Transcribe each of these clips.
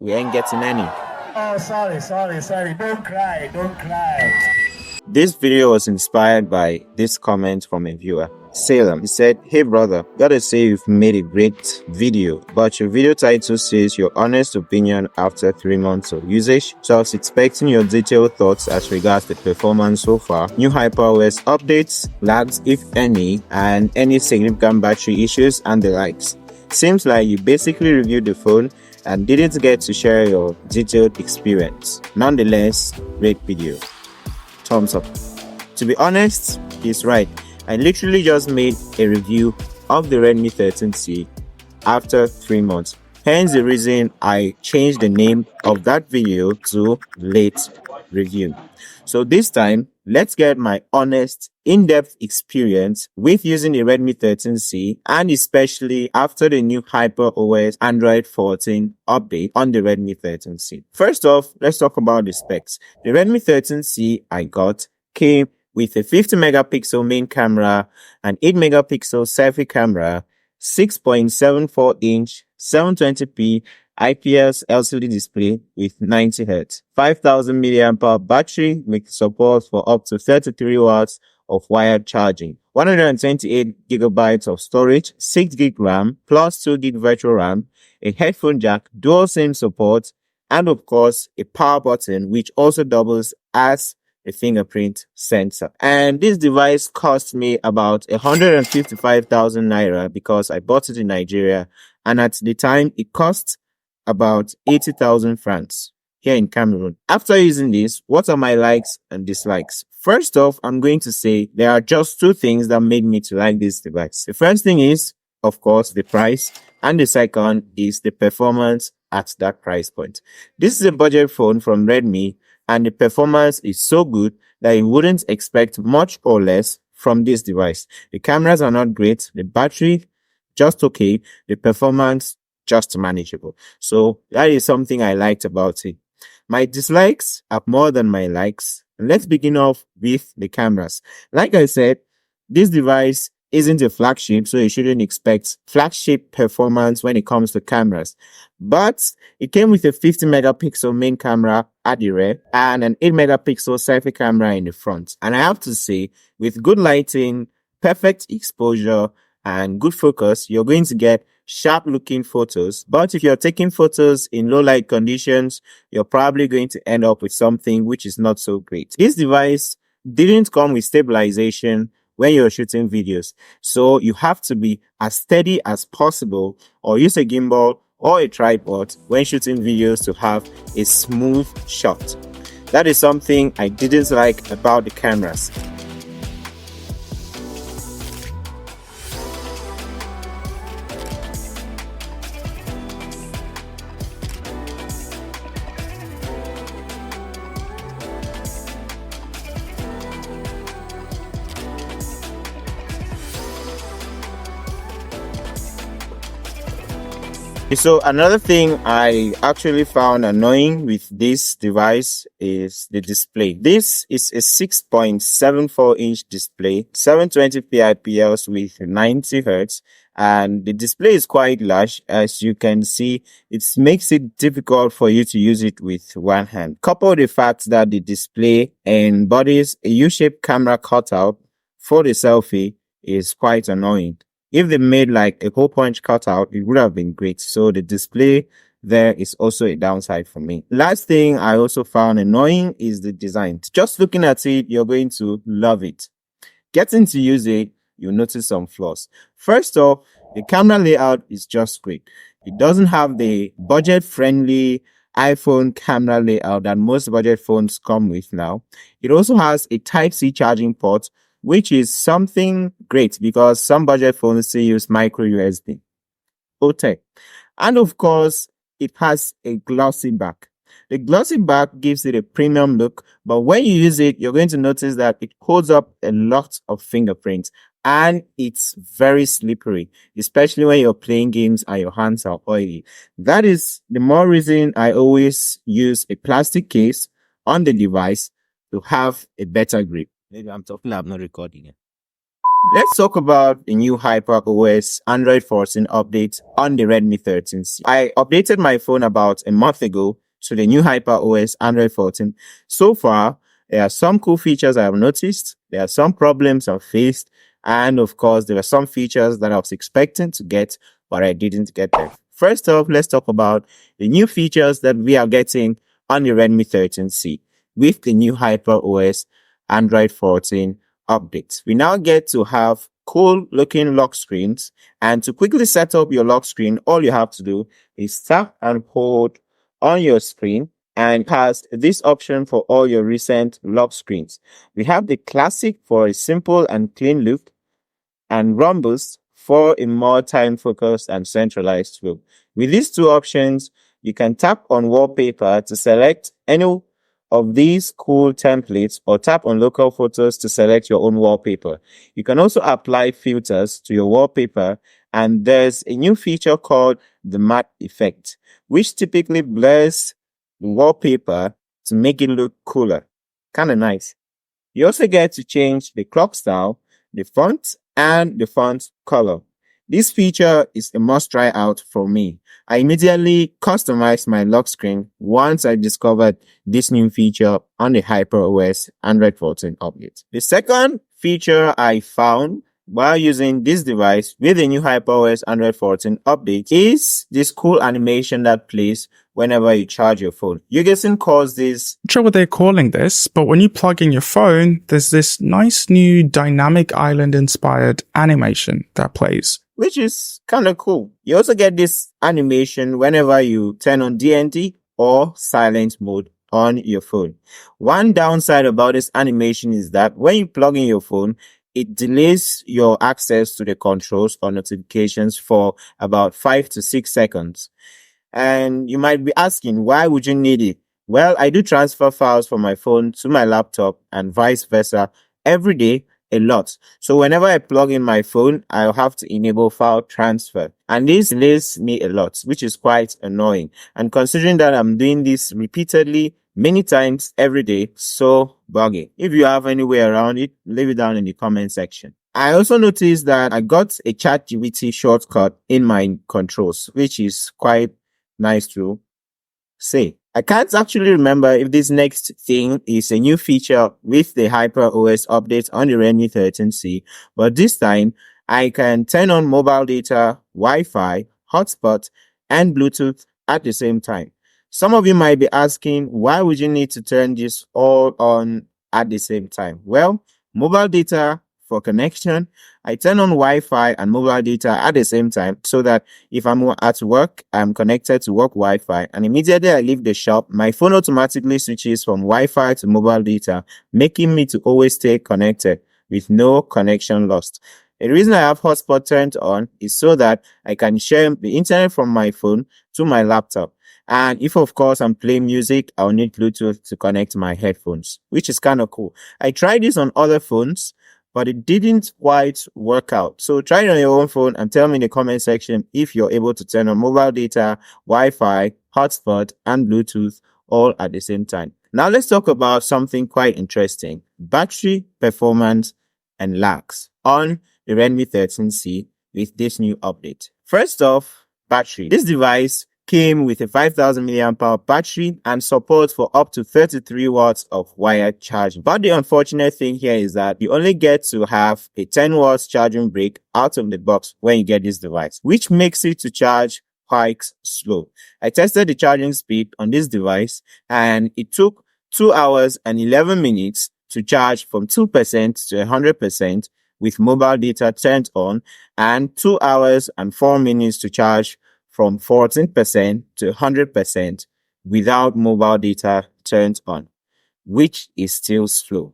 we ain't getting any. Oh, sorry. Don't cry. This video was inspired by this comment from a viewer, Salem. He said, "Hey brother, gotta say you've made a great video, but your video title says your honest opinion after 3 months of usage. So I was expecting your detailed thoughts as regards the performance so far, new hyperOS updates, lags if any, and any significant battery issues and the likes. Seems like you basically reviewed the phone and didn't get to share your detailed experience. Nonetheless, great video. Thumbs up." To be honest, he's right. I literally just made a review of the Redmi 13C after 3 months. Hence the reason I changed the name of that video to Late Review. So this time, let's get my honest, in-depth experience with using the Redmi 13C, and especially after the new hyperOS Android 14 update on the Redmi 13C. First off, let's talk about the specs. The Redmi 13C I got came with a 50 megapixel main camera, an 8 megapixel selfie camera, 6.74 inch 720p IPS LCD display with 90 Hz, 5000 mAh battery with support for up to 33 watts of wired charging, 128 gigabytes of storage, 6 gig RAM plus 2 gig virtual RAM, a headphone jack, dual SIM support, and of course a power button which also doubles as a fingerprint sensor. And this device cost me about 155,000 naira because I bought it in Nigeria, and at the time it cost about 80,000 francs here in Cameroon. After using this, what are my likes and dislikes? First off, I'm going to say there are just two things that made me to like this device. The first thing is, of course, the price, and the second is the performance at that price point. This is a budget phone from Redmi, and the performance is so good that you wouldn't expect much or less from this device. The cameras are not great, the battery just okay, the performance just manageable. So that is something I liked about it. My dislikes are more than my likes. Let's begin off with the cameras. Like I said, this device isn't a flagship, so you shouldn't expect flagship performance when it comes to cameras. But it came with a 50 megapixel main camera at the rear and an 8 megapixel selfie camera in the front. And I have to say, with good lighting, perfect exposure, and good focus, you're going to get sharp looking photos. But if you're taking photos in low light conditions, you're probably going to end up with something which is not so great. This device didn't come with stabilization when you're shooting videos, so you have to be as steady as possible or use a gimbal or a tripod when shooting videos to have a smooth shot. That is something I didn't like about the cameras. So another thing I actually found annoying with this device is the display. This is a 6.74 inch display, 720p IPS with 90 Hz, and the display is quite large. As you can see, it makes it difficult for you to use it with one hand. Couple the fact that the display embodies a U-shaped camera cutout for the selfie is quite annoying. If they made like a hole punch cutout, it would have been great. So the display there is also a downside for me. Last thing I also found annoying is the design. Just looking at it, you're going to love it. Getting to use it, you'll notice some flaws. First off, the camera layout is just great. It doesn't have the budget-friendly iPhone camera layout that most budget phones come with now. It also has a Type-C charging port, which is something great because some budget phones still use micro USB. Okay. And of course, it has a glossy back. The glossy back gives it a premium look, but when you use it, you're going to notice that it holds up a lot of fingerprints and it's very slippery, especially when you're playing games and your hands are oily. That is the more reason I always use a plastic case on the device to have a better grip. Maybe I'm talking, I'm not recording it. Let's talk about the new hyperOS Android 14 update on the Redmi 13C. I updated my phone about a month ago to the new hyperOS Android 14. So far, there are some cool features I have noticed. There are some problems I've faced. And of course, there are some features that I was expecting to get, but I didn't get them. First off, let's talk about the new features that we are getting on the Redmi 13C with the new hyperOS Android 14 updates. We now get to have cool looking lock screens, and to quickly set up your lock screen, all you have to do is tap and hold on your screen, and it has this option for all your recent lock screens. We have the classic for a simple and clean look, and Rumbles for a more time-focused and centralized flow. With these two options, you can tap on wallpaper to select any of these cool templates or tap on local photos to select your own wallpaper. You can also apply filters to your wallpaper, and there's a new feature called the matte effect, which typically blurs the wallpaper to make it look cooler. Kind of nice. You also get to change the clock style, the font, and the font color. This feature is a must try out for me. I immediately customized my lock screen once I discovered this new feature on the HyperOS Android 14 update. The second feature I found while using this device with the new HyperOS Android 14 update is this cool animation that plays whenever you charge your phone. Yugeson calls this, Not sure what they're calling this, but when you plug in your phone, there's this nice new dynamic island inspired animation that plays. which is kind of cool. You also get this animation whenever you turn on DND or silent mode on your phone. One downside about this animation is that when you plug in your phone, it delays your access to the controls or notifications for about 5 to 6 seconds. And you might be asking, why would you need it? Well, I do transfer files from my phone to my laptop and vice versa every day a lot. So whenever I plug in my phone, I'll have to enable file transfer. And this delays me a lot, which is quite annoying. And considering that I'm doing this repeatedly many times every day, so buggy. If you have any way around it, leave it down in the comment section. I also noticed that I got a ChatGPT shortcut in my controls, which is quite nice to say. I can't actually remember if this next thing is a new feature with the HyperOS update on the Redmi 13C, but this time I can turn on mobile data, Wi-Fi, hotspot, and Bluetooth at the same time. Some of you might be asking, why would you need to turn this all on at the same time? Well, mobile data for connection, I turn on Wi-Fi and mobile data at the same time so that if I'm at work, I'm connected to work Wi-Fi, and immediately I leave the shop, my phone automatically switches from Wi-Fi to mobile data, making me to always stay connected with no connection lost. The reason I have hotspot turned on is so that I can share the internet from my phone to my laptop. And if, of course, I'm playing music, I'll need Bluetooth to connect my headphones, which is kind of cool. I tried this on other phones, but it didn't quite work out. So try it on your own phone and tell me in the comment section if you're able to turn on mobile data, Wi-Fi, hotspot, and Bluetooth all at the same time. Now let's talk about something quite interesting: battery performance and lags on the Redmi 13C with this new update. First off, battery. This device came with a 5000 milliamp hour battery and support for up to 33 watts of wired charging. But the unfortunate thing here is that you only get to have a 10 watts charging break out of the box when you get this device, which makes it to charge quite slow. I tested the charging speed on this device and it took 2 hours and 11 minutes to charge from 2% to 100% with mobile data turned on, and 2 hours and 4 minutes to charge from 14% to 100% without mobile data turned on, which is still slow.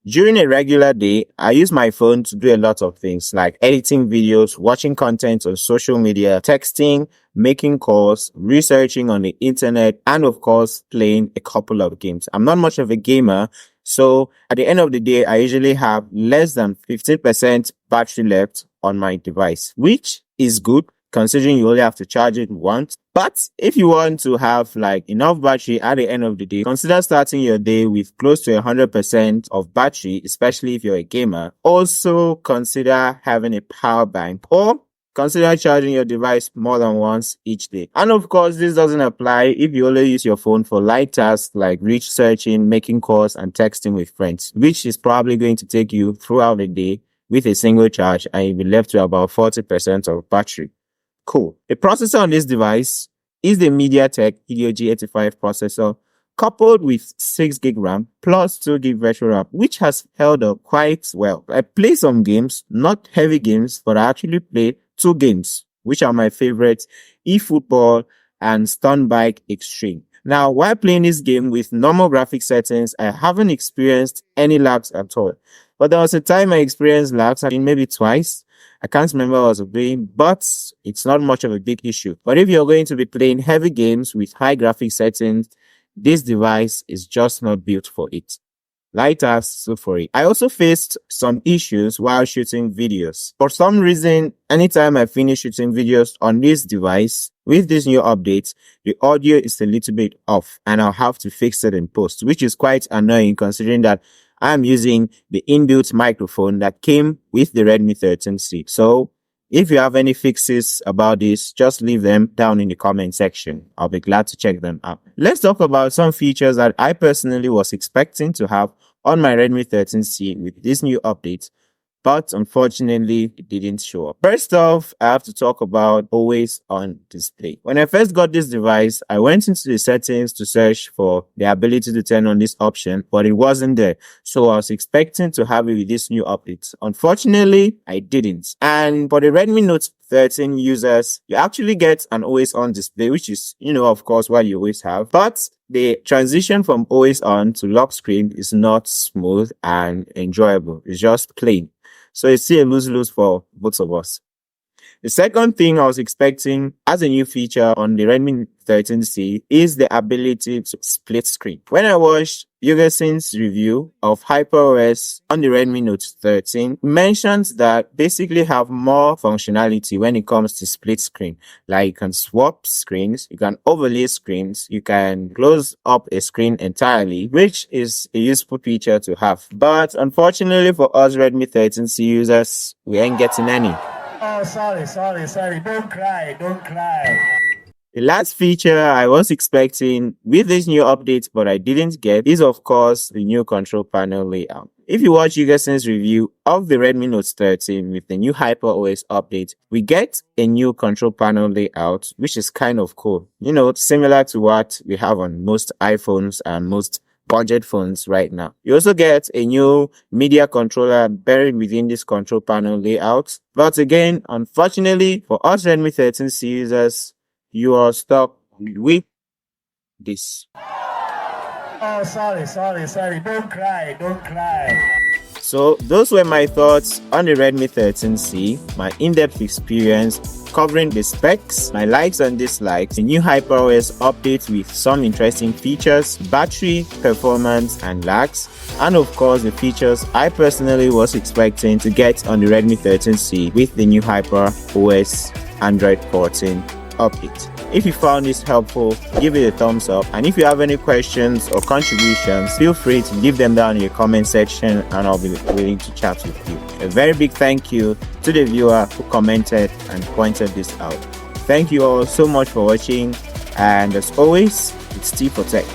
During a regular day, I use my phone to do a lot of things like editing videos, watching content on social media, texting, making calls, researching on the internet, and of course, playing a couple of games. I'm not much of a gamer, so at the end of the day, I usually have less than 15% battery left on my device, which is good considering you only have to charge it once. But if you want to have like enough battery at the end of the day, consider starting your day with close to 100% of battery, especially if you're a gamer. Also consider having a power bank, or consider charging your device more than once each day. And of course, this doesn't apply if you only use your phone for light tasks like researching, making calls, and texting with friends, which is probably going to take you throughout the day with a single charge, and you'll be left with about 40% of battery. Cool. The processor on this device is the MediaTek Helio G85 processor, coupled with 6 gig RAM plus 2 gig virtual RAM, which has held up quite well. I play some games, not heavy games, but I actually play 2 games, which are my favorites: eFootball and Stun Bike Extreme. Now, while playing this game with normal graphic settings, I haven't experienced any lags at all. But there was a time I experienced lags, I think maybe twice. I can't remember what I was doing, but it's not much of a big issue. But if you're going to be playing heavy games with high graphic settings, this device is just not built for it. Light tasks, so for it. I also faced some issues while shooting videos. For some reason, anytime I finish shooting videos on this device, with this new update, the audio is a little bit off, and I'll have to fix it in post, which is quite annoying considering that I'm using the inbuilt microphone that came with the Redmi 13C. So if you have any fixes about this, just leave them down in the comment section. I'll be glad to check them out. Let's talk about some features that I personally was expecting to have on my Redmi 13C with this new update, but unfortunately it didn't show up. First off, I have to talk about always on display. When I first got this device, I went into the settings to search for the ability to turn on this option, but it wasn't there. So I was expecting to have it with this new update. Unfortunately, I didn't. And for the Redmi Note 13 users, you actually get an always on display, which is, of course, what you always have. But the transition from always on to lock screen is not smooth and enjoyable. It's just plain. So it's still a lose-lose for both of us. The second thing I was expecting as a new feature on the Redmi 13C is the ability to split screen. When I watched Yugesin's review of hyperOS on the Redmi Note 13, mentions that basically have more functionality when it comes to split screen. Like you can swap screens, you can overlay screens, you can close up a screen entirely, which is a useful feature to have. But unfortunately for us Redmi 13C users, we ain't getting any. Oh, sorry. Don't cry. The last feature I was expecting with this new update but I didn't get is of course the new control panel layout. If you watch Yugesin's review of the Redmi Note 13 with the new hyperOS update, we get a new control panel layout, which is kind of cool. Similar to what we have on most iPhones and most budget phones right now. You also get a new media controller buried within this control panel layout. But again, unfortunately for us Redmi 13C users, you are stuck with this. Oh, sorry. Don't cry. So those were my thoughts on the Redmi 13C, my in-depth experience covering the specs, my likes and dislikes, the new hyperOS update with some interesting features, battery, performance and lags, and of course the features I personally was expecting to get on the Redmi 13C with the new hyperOS Android 14 update. If you found this helpful, give it a thumbs up, and if you have any questions or contributions, feel free to leave them down in the comment section and I'll be willing to chat with you. A very big thank you to the viewer who commented and pointed this out. Thank you all so much for watching, and as always, it's T for Tech.